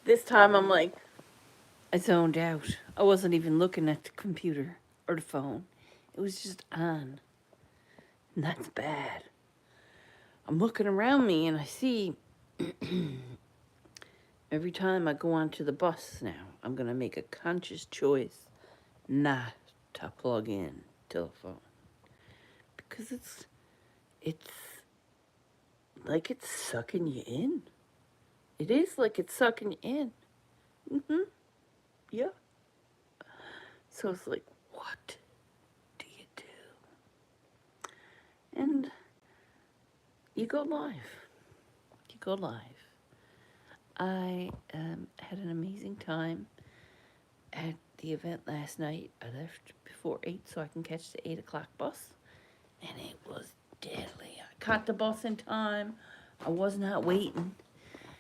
This time I'm like, I zoned out. I wasn't even looking at the computer or the phone. It was just on. And that's bad. I'm looking around me and I see every time I go onto the bus now, I'm going to make a conscious choice not to plug in to the phone. Because it's like it's sucking you in. It is like it's sucking you in. Yeah. So it's like, what do you do? And you go live. You go live. I had an amazing time at the event last night. I left before 8 so I can catch the 8 o'clock bus. And it was deadly. I caught the bus in time. I was not waiting.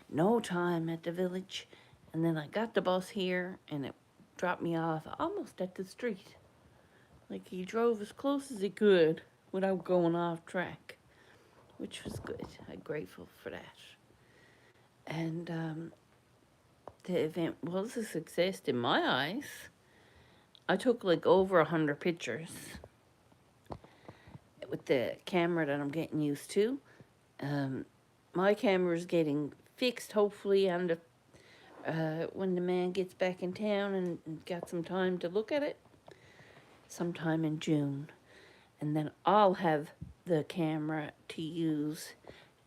No time at the village. And then I got the bus here and it dropped me off almost at the street. Like he drove as close as he could without going off track, which was good. I'm grateful for that. And the event was a success in my eyes. I took like over 100 pictures with the camera that I'm getting used to. My camera's getting fixed, hopefully, and when the man gets back in town and got some time to look at it, sometime in June. And then I'll have the camera to use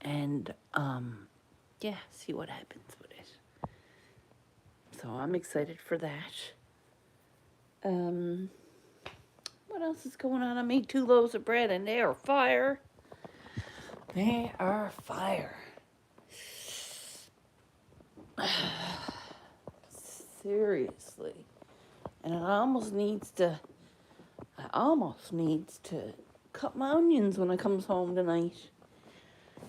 and, see what happens with it. So I'm excited for that. What else is going on? I made 2 loaves of bread and they are fire. They are fire. Seriously. And I almost needs to cut my onions when I comes home tonight.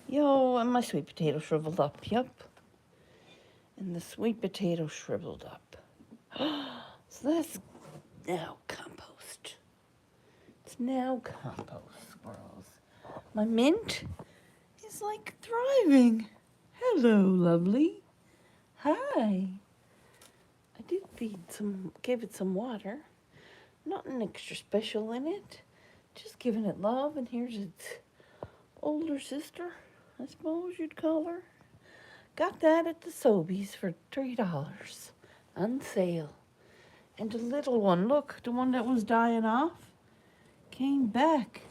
Yo, and my sweet potato shriveled up, yep. And the sweet potato shriveled up. So that's now compost. It's now compost, squirrels. My mint is like thriving. Hello, lovely. Hi. I did gave it some water. Nothing extra special in it. Just giving it love, and here's its older sister, I suppose you'd call her. Got that at the Sobeys for $3 on sale. And the little one, look, the one that was dying off, came back.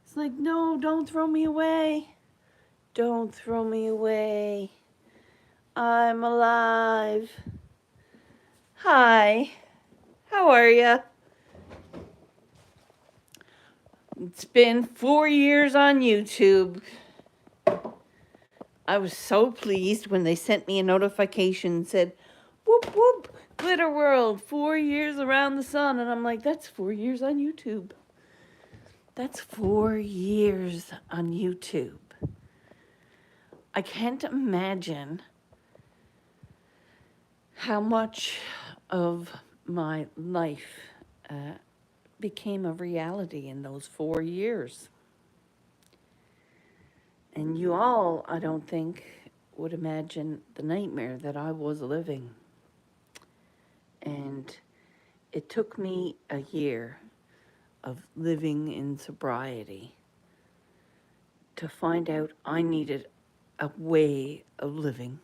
It's like, no, don't throw me away. Don't throw me away. I'm alive. Hi. How are ya? It's been 4 years on YouTube. I was so pleased when they sent me a notification and said, whoop, whoop, Glitter World, 4 years around the sun. And I'm like, that's 4 years on YouTube. That's 4 years on YouTube. I can't imagine how much of my life became a reality in those 4 years. And you all, I don't think, would imagine the nightmare that I was living. And it took me a year of living in sobriety to find out I needed a way of living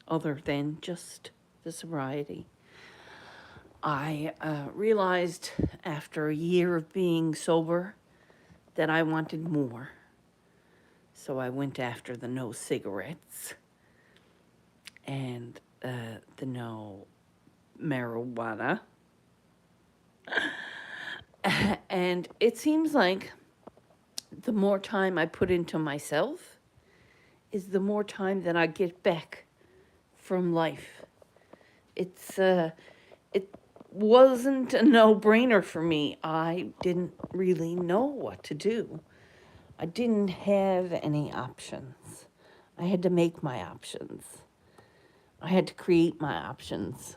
other than just the sobriety. I realized after a year of being sober that I wanted more. So I went after the no cigarettes and the no marijuana. And it seems like the more time I put into myself is the more time that I get back from life. It wasn't a no-brainer for me. I didn't really know what to do. I didn't have any options. I had to make my options. I had to create my options.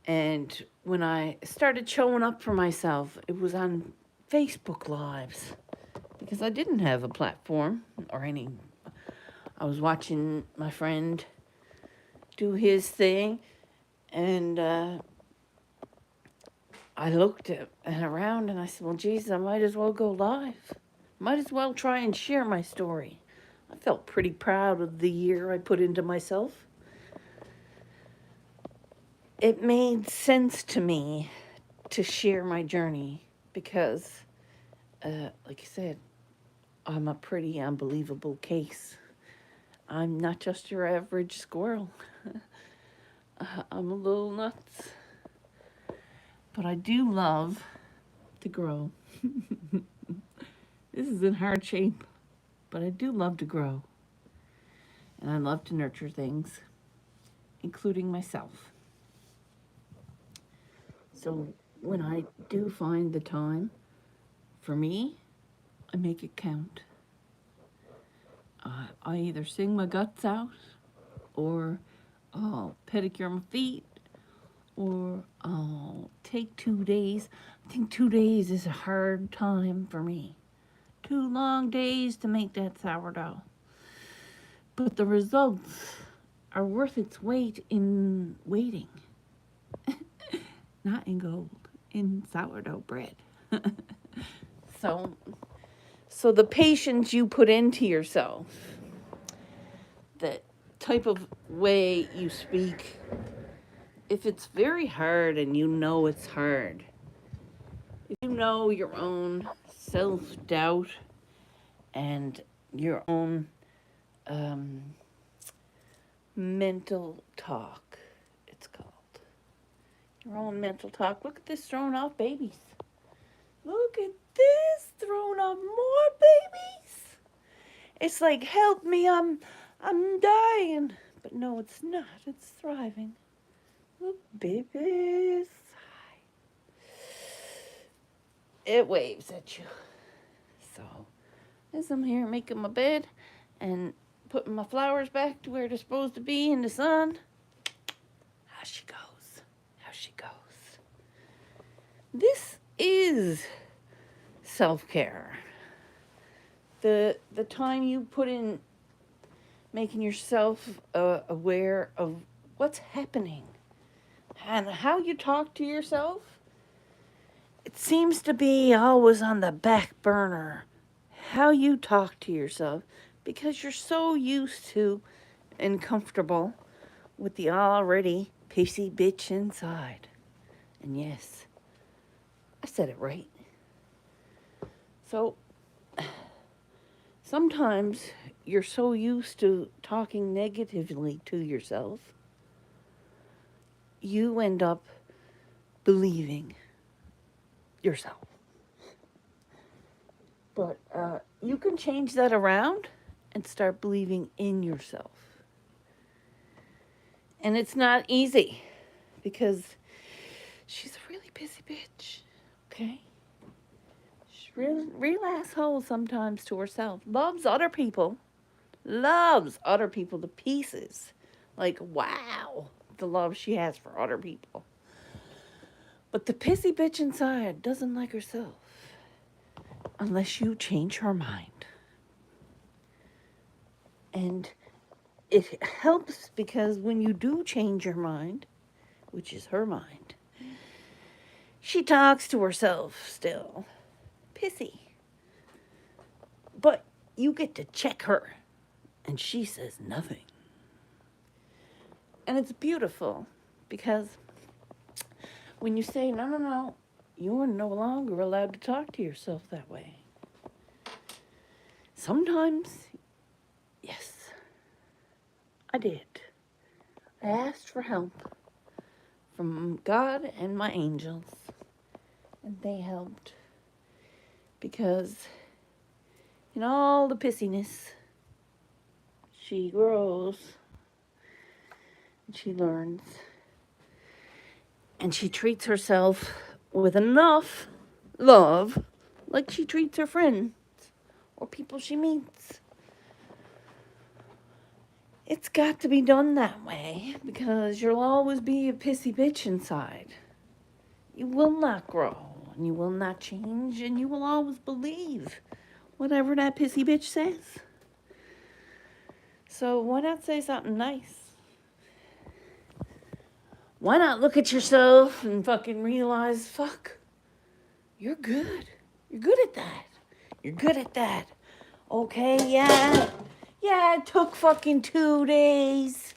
And when I started showing up for myself, it was on Facebook Lives because I didn't have a platform or any. I was watching my friend do his thing. And I looked around and I said, well, geez, I might as well go live. Might as well try and share my story. I felt pretty proud of the year I put into myself. It made sense to me to share my journey because, like I said, I'm a pretty unbelievable case. I'm not just your average squirrel. I'm a little nuts. But I do love to grow. This is in hard shape, but I do love to grow. And I love to nurture things, including myself. So when I do find the time, for me, I make it count. I either sing my guts out, or I'll pedicure my feet, or I'll take 2 days. I think 2 days is a hard time for me. 2 long days to make that sourdough. But the results are worth its weight in waiting. Not in gold, in sourdough bread. So the patience you put into yourself, the type of way you speak, if it's very hard and you know it's hard, if you know your own self-doubt and your own mental talk, it's called. Your own mental talk. Look at this thrown off babies. Look at this thrown off more babies. It's like, help me, I'm dying. But no, it's not. It's thriving. Look, babies. It waves at you. So, as I'm here making my bed and putting my flowers back to where they're supposed to be in the sun, how she goes. This is self-care. The time you put in making yourself aware of what's happening and how you talk to yourself, it seems to be always on the back burner. How you talk to yourself, because you're so used to and comfortable with the already pissy bitch inside. And yes, I said it right. So sometimes you're so used to talking negatively to yourself, you end up believing yourself. But you can change that around and start believing in yourself. And it's not easy because she's a really busy bitch, okay? She's real asshole sometimes to herself. Loves other people to pieces. Like, wow, the love she has for other people. But the pissy bitch inside doesn't like herself unless you change her mind. And it helps because when you do change your mind, which is her mind, she talks to herself still. Pissy. But you get to check her, and she says nothing. And it's beautiful because when you say, no, you are no longer allowed to talk to yourself that way. Sometimes, yes, I did. I asked for help from God and my angels, and they helped because in all the pissiness, she grows and she learns and she treats herself with enough love like she treats her friends or people she meets. It's got to be done that way because you'll always be a pissy bitch inside. You will not grow and you will not change and you will always believe whatever that pissy bitch says. So why not say something nice? Why not look at yourself and fucking realize, fuck, you're good. You're good at that. You're good at that. Okay, yeah. Yeah, it took fucking 2 days.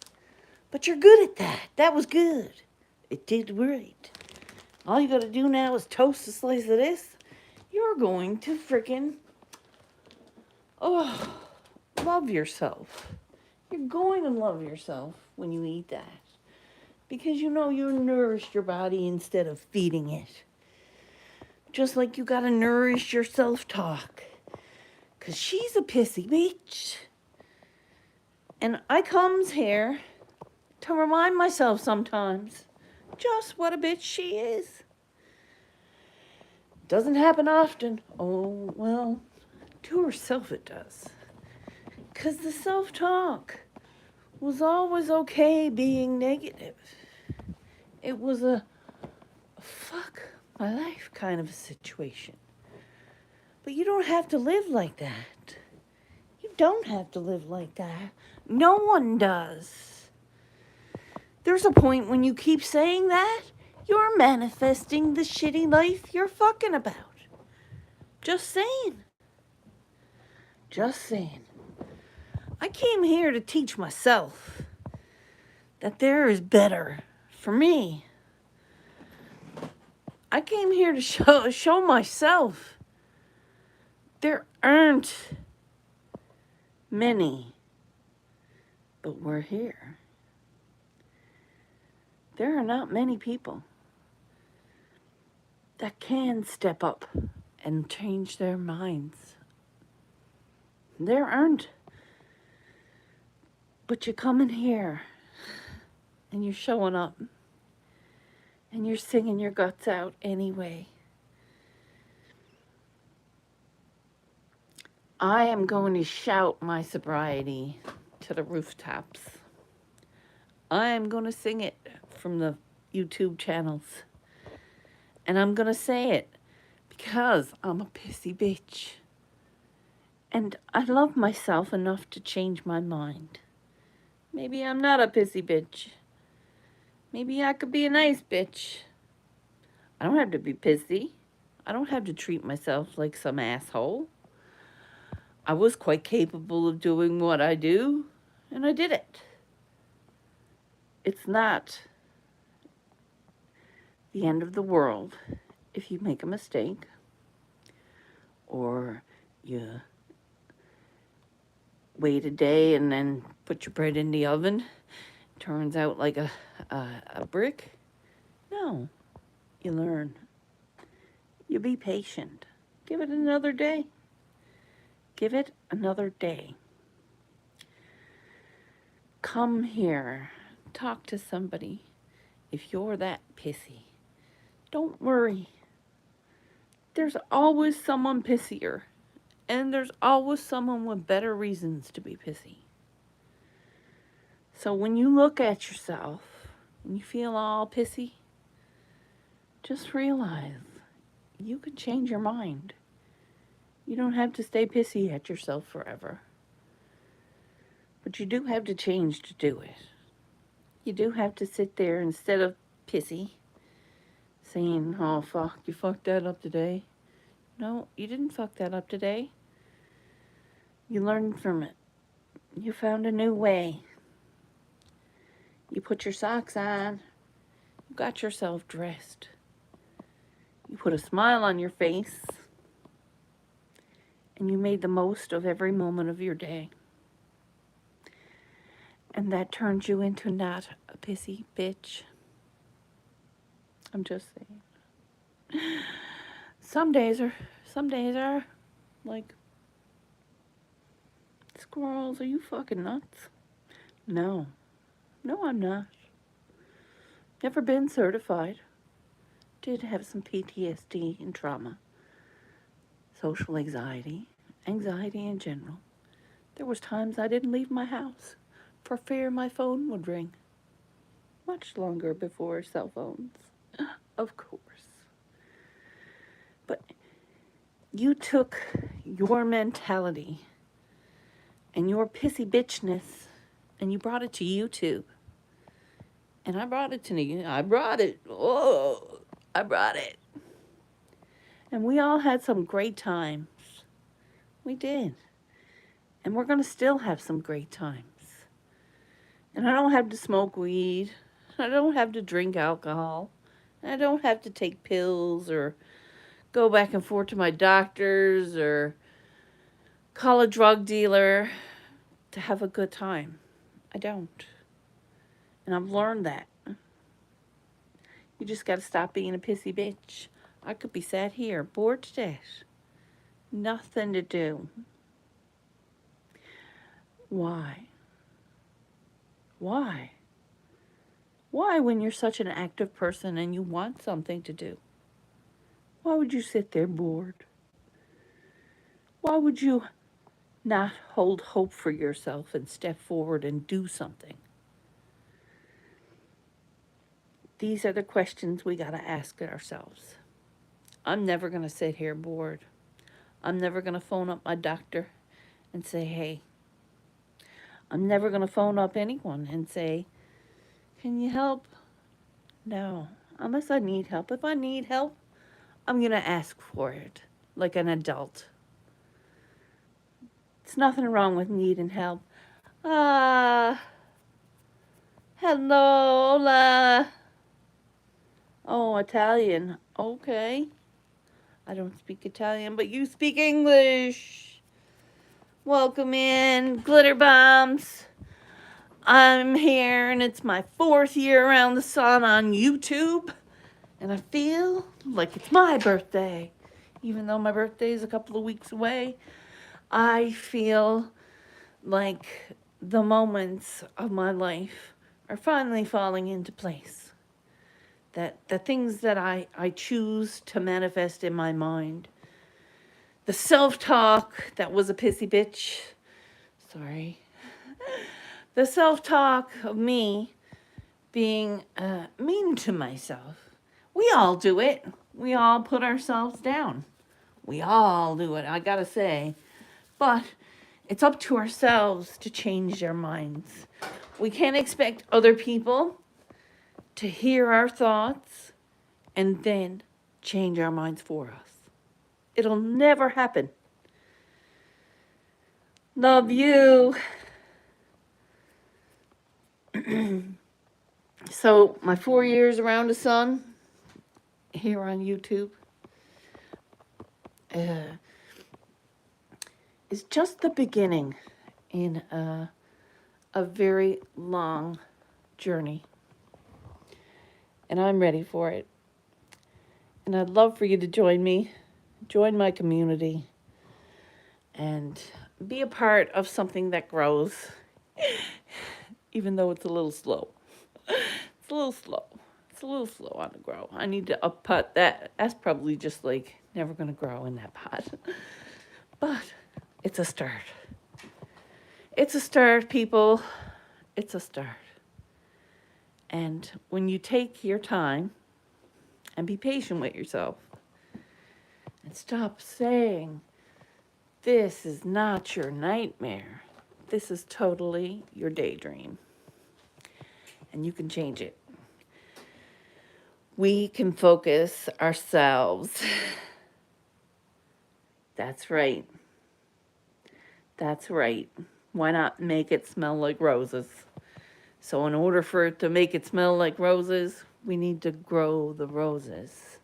But you're good at that. That was good. It did great. All you gotta do now is toast a slice of this. You're going to freaking, love yourself. You're going to love yourself when you eat that. Because you know you nourished your body instead of feeding it. Just like you gotta nourish your self-talk. Because she's a pissy bitch. And I comes here to remind myself sometimes just what a bitch she is. Doesn't happen often. Oh, well, to herself it does. Because the self-talk was always okay being negative. It was a fuck my life kind of a situation. But you don't have to live like that. You don't have to live like that. No one does. There's a point when you keep saying that, you're manifesting the shitty life you're fucking about. Just saying. Just saying. I came here to teach myself that there is better for me. I came here to show myself there aren't many, but we're here. There are not many people that can step up and change their minds. There aren't. But you come in here and you're showing up and you're singing your guts out anyway. I am going to shout my sobriety to the rooftops. I am going to sing it from the YouTube channels. And I'm going to say it because I'm a pissy bitch. And I love myself enough to change my mind. Maybe I'm not a pissy bitch. Maybe I could be a nice bitch. I don't have to be pissy. I don't have to treat myself like some asshole. I was quite capable of doing what I do, and I did it. It's not the end of the world if you make a mistake or you wait a day and then put your bread in the oven. Turns out like a brick. No, you learn. You be patient. Give it another day. Give it another day. Come here. Talk to somebody. If you're that pissy, don't worry. There's always someone pissier. And there's always someone with better reasons to be pissy. So when you look at yourself and you feel all pissy, just realize you could change your mind. You don't have to stay pissy at yourself forever. But you do have to change to do it. You do have to sit there instead of pissy, saying, oh, fuck, you fucked that up today. No, you didn't fuck that up today. You learned from it. You found a new way. You put your socks on. You got yourself dressed. You put a smile on your face. And you made the most of every moment of your day. And that turns you into not a pissy bitch. I'm just saying. Some days are like, squirrels, are you fucking nuts? No, I'm not. Never been certified. Did have some PTSD and trauma. Social anxiety in general. There was times I didn't leave my house for fear my phone would ring. Much longer before cell phones, of course. But you took your mentality and your pissy bitchness and you brought it to YouTube. And I brought it to me. I brought it. Oh, I brought it. And we all had some great times. We did. And we're going to still have some great times. And I don't have to smoke weed. I don't have to drink alcohol. I don't have to take pills or go back and forth to my doctors or call a drug dealer to have a good time. I don't. And I've learned that. You just got to stop being a pissy bitch. I could be sat here, bored to death. Nothing to do. Why? Why? Why, when you're such an active person and you want something to do? Why would you sit there bored? Why would you not hold hope for yourself and step forward and do something? These are the questions we got to ask ourselves. I'm never going to sit here bored. I'm never going to phone up my doctor and say, hey. I'm never going to phone up anyone and say, can you help? No, unless I need help. If I need help, I'm going to ask for it like an adult. It's nothing wrong with needing help. Hello. Oh, Italian. Okay. I don't speak Italian, but you speak English. Welcome in, Glitter Bombs. I'm here, and it's my 4th year around the sun on YouTube, and I feel like it's my birthday. Even though my birthday is a couple of weeks away, I feel like the moments of my life are finally falling into place. That the things that I choose to manifest in my mind, the self-talk that was a pissy bitch, sorry, the self-talk of me being mean to myself. We all do it. We all put ourselves down. We all do it, I gotta say. But it's up to ourselves to change our minds. We can't expect other people to hear our thoughts and then change our minds for us. It'll never happen. Love you. So my 4 years around the sun here on YouTube is just the beginning in a very long journey. And I'm ready for it. And I'd love for you to join me, join my community, and be a part of something that grows, even though it's a little slow. It's a little slow. It's a little slow on the grow. I need to up pot that. That's probably just like never going to grow in that pot. But it's a start. It's a start, people. It's a start. And when you take your time and be patient with yourself and stop saying, this is not your nightmare. This is totally your daydream. And you can change it. We can focus ourselves. That's right. That's right. Why not make it smell like roses? So in order for it to make it smell like roses, we need to grow the roses.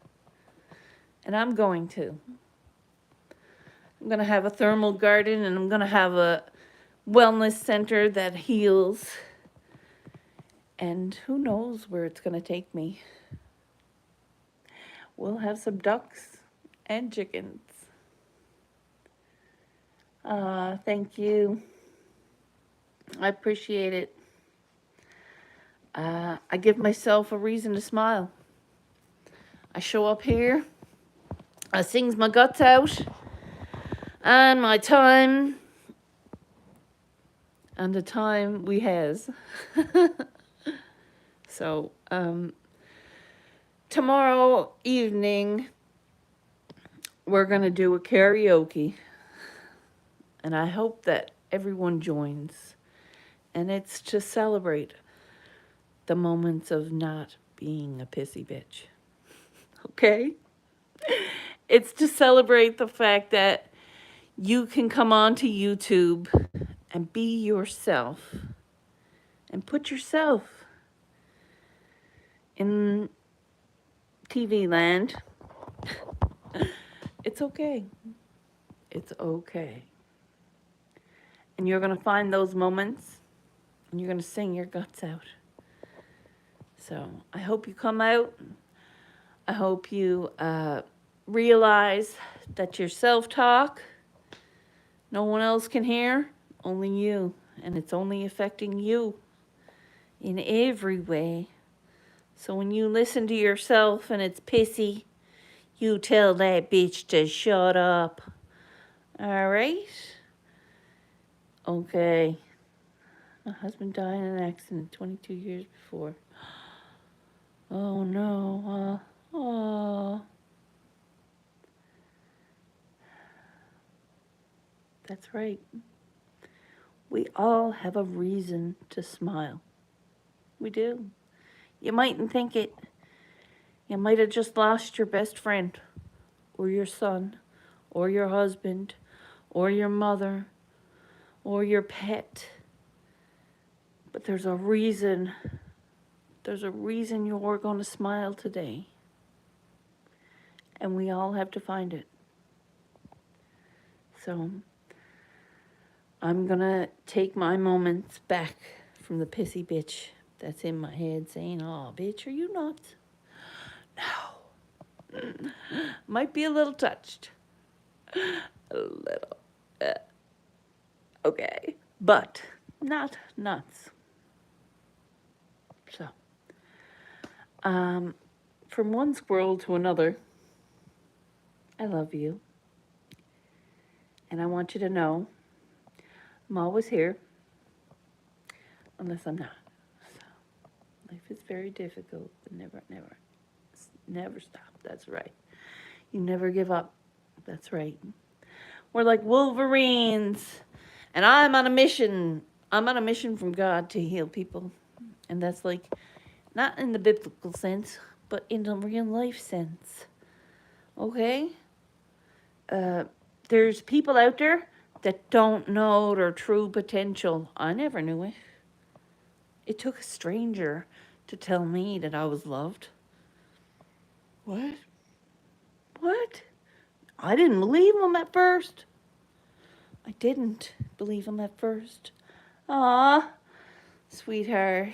And I'm going to. I'm going to have a thermal garden, and I'm going to have a wellness center that heals. And who knows where it's going to take me. We'll have some ducks and chickens. Thank you. I appreciate it. I give myself a reason to smile. I show up here. I sings my guts out. And my time. And the time we has. So, tomorrow evening, we're going to do a karaoke. And I hope that everyone joins. And it's to celebrate the moments of not being a pissy bitch. Okay? It's to celebrate the fact that you can come onto YouTube and be yourself and put yourself in TV land. It's okay. It's okay. And you're going to find those moments and you're going to sing your guts out. So I hope you come out. I hope you realize that your self-talk, no one else can hear, only you. And it's only affecting you in every way. So when you listen to yourself and it's pissy, you tell that bitch to shut up. All right? Okay. My husband died in an accident 22 years before. Oh, no. That's right. We all have a reason to smile. We do. You mightn't think it. You might have just lost your best friend, or your son, or your husband, or your mother, or your pet. But there's a reason. There's a reason you're going to smile today. And we all have to find it. So I'm going to take my moments back from the pissy bitch that's in my head saying, oh, bitch, are you nuts? No. Might be a little touched. A little. Okay. But not nuts. So, from one squirrel to another, I love you. And I want you to know I'm always here, unless I'm not. So, life is very difficult, but never stop. That's right. You never give up. That's right. We're like Wolverines, and I'm on a mission. I'm on a mission from God to heal people. And that's like, not in the biblical sense, but in the real life sense. Okay? There's people out there that don't know their true potential. I never knew it. It took a stranger to tell me that I was loved. What? What? I didn't believe him at first. I didn't believe him at first. Aw, sweetheart.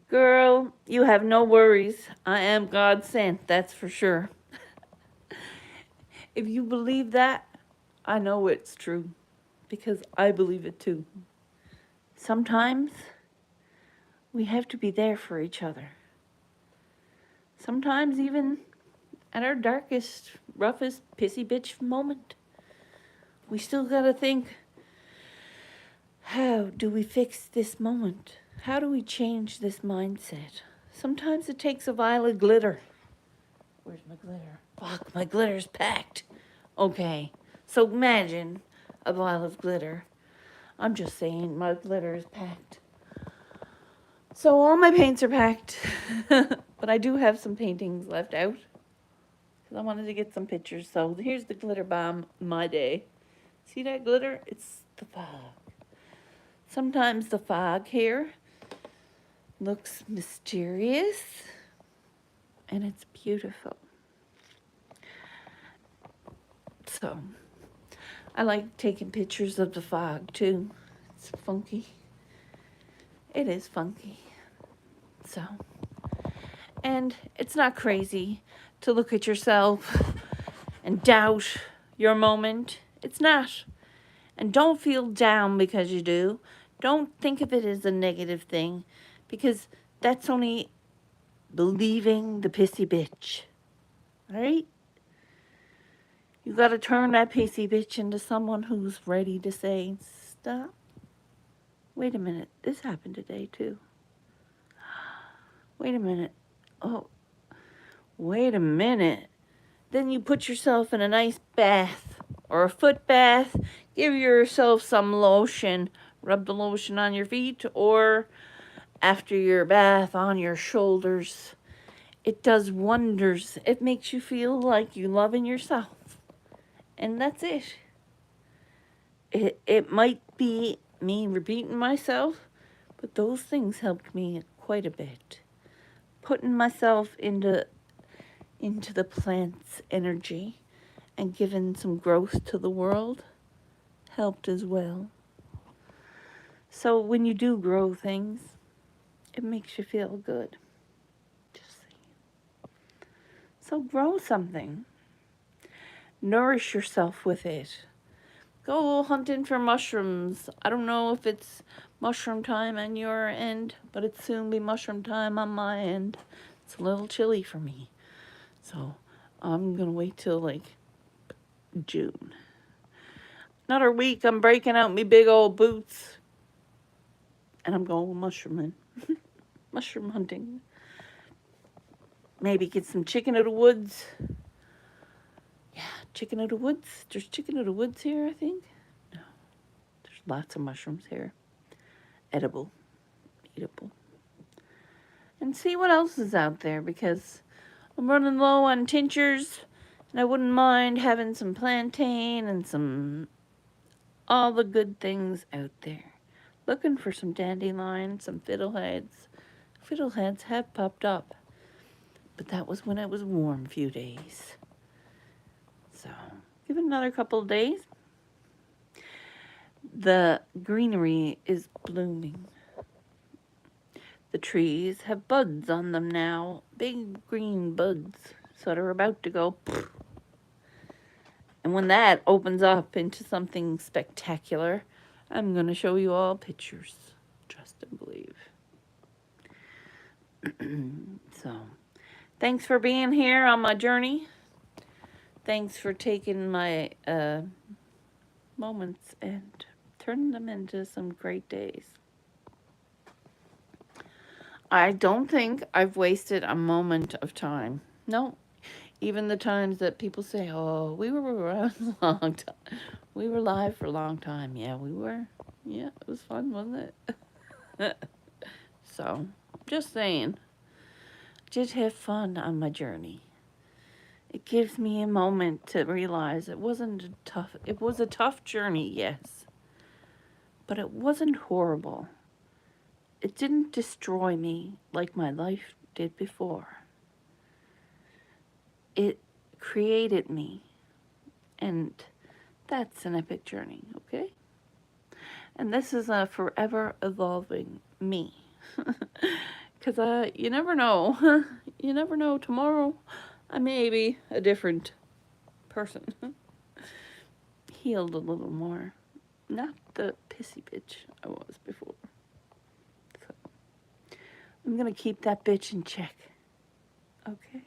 Girl, you have no worries. I am God sent, that's for sure. If you believe that, I know it's true, because I believe it too. Sometimes we have to be there for each other. Sometimes even at our darkest, roughest, pissy bitch moment, we still gotta think, how do we fix this moment? How do we change this mindset? Sometimes it takes a vial of glitter. Where's my glitter? Fuck, my glitter's packed. Okay, so imagine a vial of glitter. I'm just saying my glitter is packed. So all my paints are packed. But I do have some paintings left out, because I wanted to get some pictures. So here's the glitter bomb, my day. See that glitter? It's the fog. Sometimes the fog here looks mysterious, and it's beautiful. So, I like taking pictures of the fog too. It's funky. It is funky. So, and it's not crazy to look at yourself and doubt your moment. It's not. And don't feel down because you do. Don't think of it as a negative thing, because that's only believing the pissy bitch. Alright? You gotta turn that pissy bitch into someone who's ready to say, stop. Wait a minute, this happened today too. Wait a minute. Oh, wait a minute. Then you put yourself in a nice bath or a foot bath. Give yourself some lotion. Rub the lotion on your feet or after your bath on your shoulders. It does wonders. It makes you feel like you loving yourself. And that's it. It might be me repeating myself, but those things helped me quite a bit. Putting myself into the plant's energy and giving some growth to the world helped as well. So when you do grow things, it makes you feel good. Just saying. So grow something. Nourish yourself with it. Go hunting for mushrooms. I don't know if it's mushroom time on your end, but it's soon be mushroom time on my end. It's a little chilly for me. So I'm going to wait till like June. Another week, I'm breaking out me big old boots. And I'm going mushrooming. Mushroom hunting. Maybe get some chicken of the woods. Yeah, chicken of the woods. There's chicken of the woods here, I think. No, there's lots of mushrooms here. Edible. Eatable. And see what else is out there, because I'm running low on tinctures. And I wouldn't mind having some plantain and some all the good things out there. Looking for some dandelion, some fiddleheads. Fiddleheads have popped up. But that was when it was warm a few days. So, give it another couple of days. The greenery is blooming. The trees have buds on them now. Big green buds. So they're about to go. And when that opens up into something spectacular, I'm going to show you all pictures. Trust and believe. So, thanks for being here on my journey. Thanks for taking my moments and turning them into some great days. I don't think I've wasted a moment of time. No, even the times that people say, oh, we were around a long time. We were live for a long time. Yeah, we were. Yeah, it was fun, wasn't it? So, just saying. Just have fun on my journey. It gives me a moment to realize it was a tough journey, yes. But it wasn't horrible. It didn't destroy me like my life did before. It created me. And that's an epic journey, okay? And this is a forever evolving me. Because you never know. You never know. Tomorrow, I may be a different person. Healed a little more. Not the pissy bitch I was before. So, I'm going to keep that bitch in check. Okay?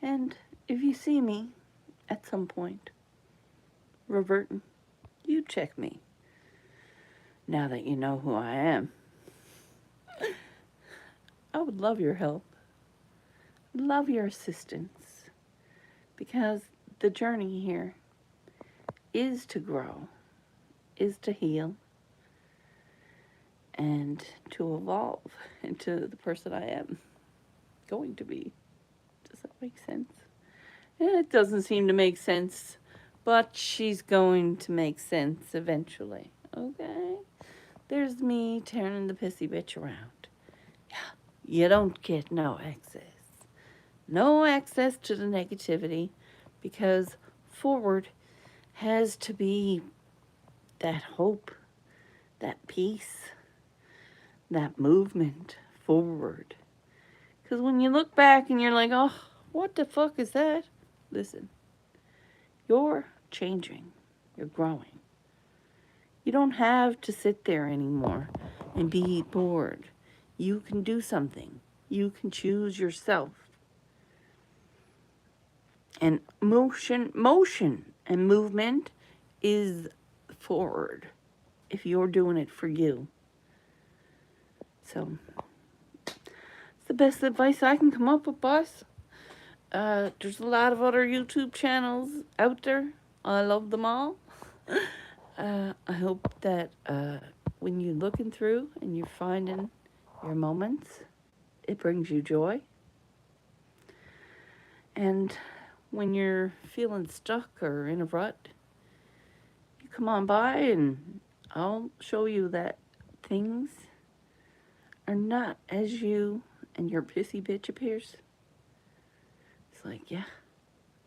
And if you see me at some point reverting, you check me. Now that you know who I am. I would love your help. Love your assistance. Because the journey here is to grow, is to heal, and to evolve into the person I am going to be. Does that make sense? It doesn't seem to make sense, but she's going to make sense eventually. Okay? There's me turning the pissy bitch around. Yeah, you don't get no access. No access to the negativity, because forward has to be that hope, that peace, that movement forward. Because when you look back and you're like, oh, what the fuck is that? Listen, you're changing. You're growing. You don't have to sit there anymore and be bored. You can do something. You can choose yourself. And motion and movement is forward if you're doing it for you. So, it's the best advice I can come up with, boss. There's a lot of other YouTube channels out there. I love them all. I hope that when you're looking through and you're finding your moments, it brings you joy. And when you're feeling stuck or in a rut, you come on by and I'll show you that things are not as you and your pissy bitch appears. It's like, yeah,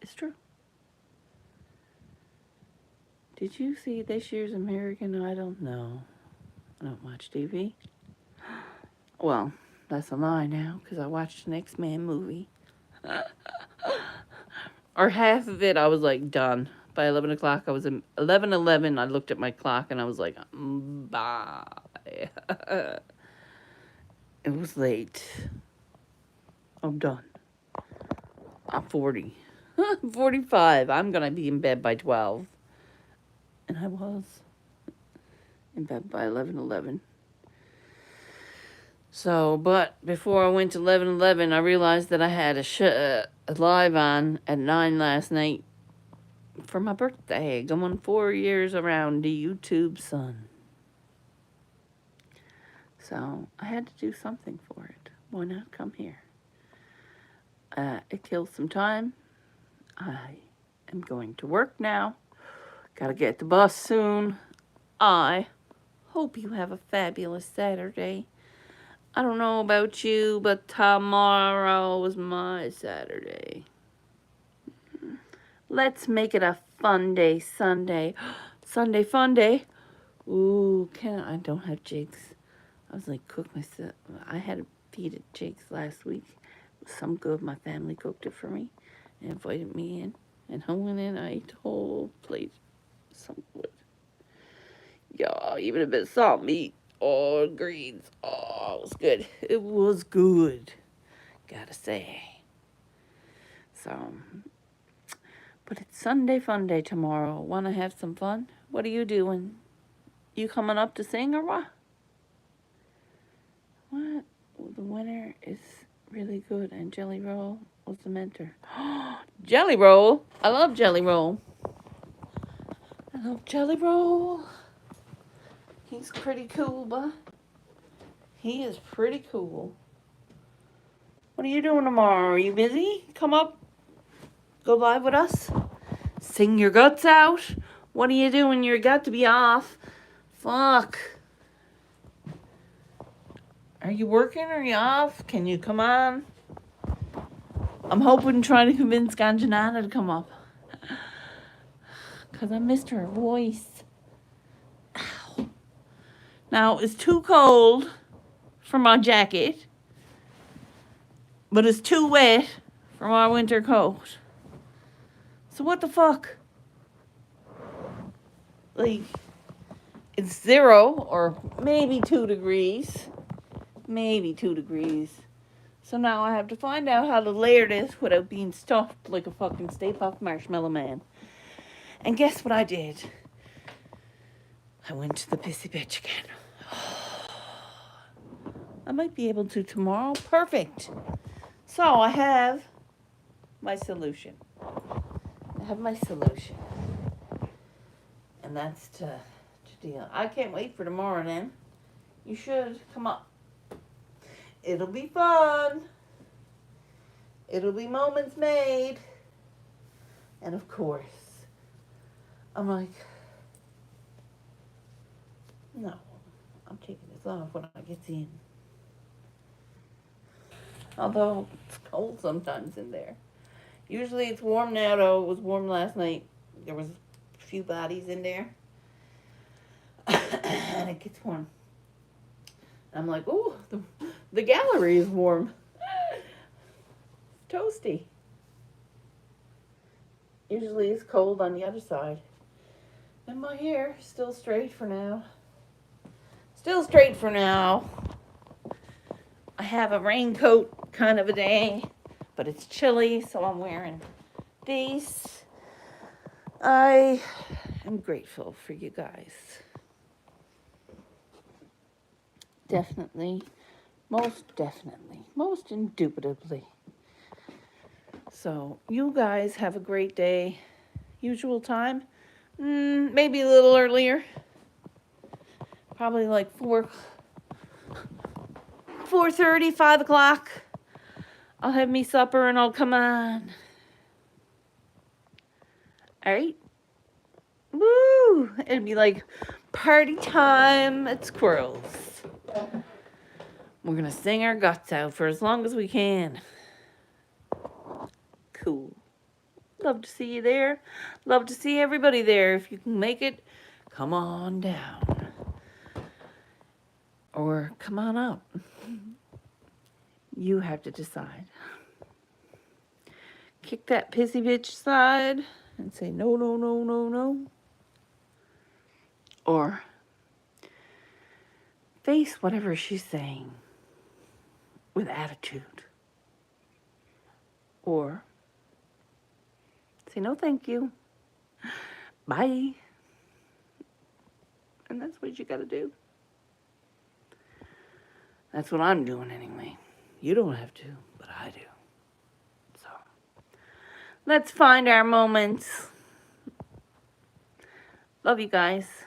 it's true. Did you see this year's American Idol? No, I don't watch TV. Well, that's a lie now, because I watched an X-Men movie. Or half of it, I was like, done. By 11 o'clock, I was in 11:11. I looked at my clock and I was like, bye. It was late. I'm done. I'm 40. 45. I'm going to be in bed by 12. And I was in bed by 11:11. So, but before I went to 11:11, I realized that I had a live on at 9 last night for my birthday, going 4 years around the YouTube sun. So, I had to do something for it. Why not come here? It kills some time. I am going to work now. Gotta get the bus soon. I hope you have a fabulous Saturday. I don't know about you, but tomorrow was my Saturday. Let's make it a fun day, Sunday. Sunday fun day. Ooh, I don't have jigs. I was like, cook myself. I had to feed it jigs last week. It was some good. My family cooked it for me and invited me in. And I went in, I ate the whole plate. Some good. Yeah, even a bit of salt meat. Oh, greens. Oh, it was good. It was good. Gotta say. So, but it's Sunday fun day tomorrow. Wanna have some fun? What are you doing? You coming up to sing or what? What? Well, the winner is really good and Jelly Roll was the mentor. Jelly Roll? I love Jelly Roll. I love Jelly Roll. He's pretty cool, but he is pretty cool. What are you doing tomorrow? Are you busy? Come up. Go live with us. Sing your guts out. What are you doing? You got to be off. Fuck. Are you working or are you off? Can you come on? I'm hoping trying to convince Ganjanana to come up. Because I missed her voice. Ow. Now, it's too cold for my jacket. But it's too wet for my winter coat. So what the fuck? Like, it's 0 or maybe 2 degrees. Maybe 2 degrees. So now I have to find out how to layer this without being stuffed like a fucking Stay Puft Marshmallow Man. And guess what I did? I went to the pissy bitch again. I might be able to tomorrow. Perfect. So I have my solution. And that's to deal. I can't wait for tomorrow then. You should come up. It'll be fun. It'll be moments made. And of course, I'm like, no, I'm taking this off when I get in. Although it's cold sometimes in there. Usually it's warm now though. It was warm last night. There was a few bodies in there. And it gets warm. I'm like, ooh, the gallery is warm. Toasty. Usually it's cold on the other side. And my hair is still straight for now. Still straight for now. I have a raincoat kind of a day, but it's chilly, so I'm wearing these. I am grateful for you guys. Definitely, most indubitably. So, you guys have a great day. Usual time? Maybe a little earlier. probably like 4:30, 5 o'clock. I'll have me supper and I'll come on. All right. Woo! It'd be like party time at Squirrels. We're gonna sing our guts out for as long as we can. Cool. Love to see you there. Love to see everybody there. If you can make it, come on down. Or come on up. You have to decide. Kick that pissy bitch aside and say no, no, no, no, no. Or face whatever she's saying with attitude. Or say no thank you. Bye. And that's what you gotta do. That's what I'm doing anyway. You don't have to, but I do. So let's find our moments. Love you guys.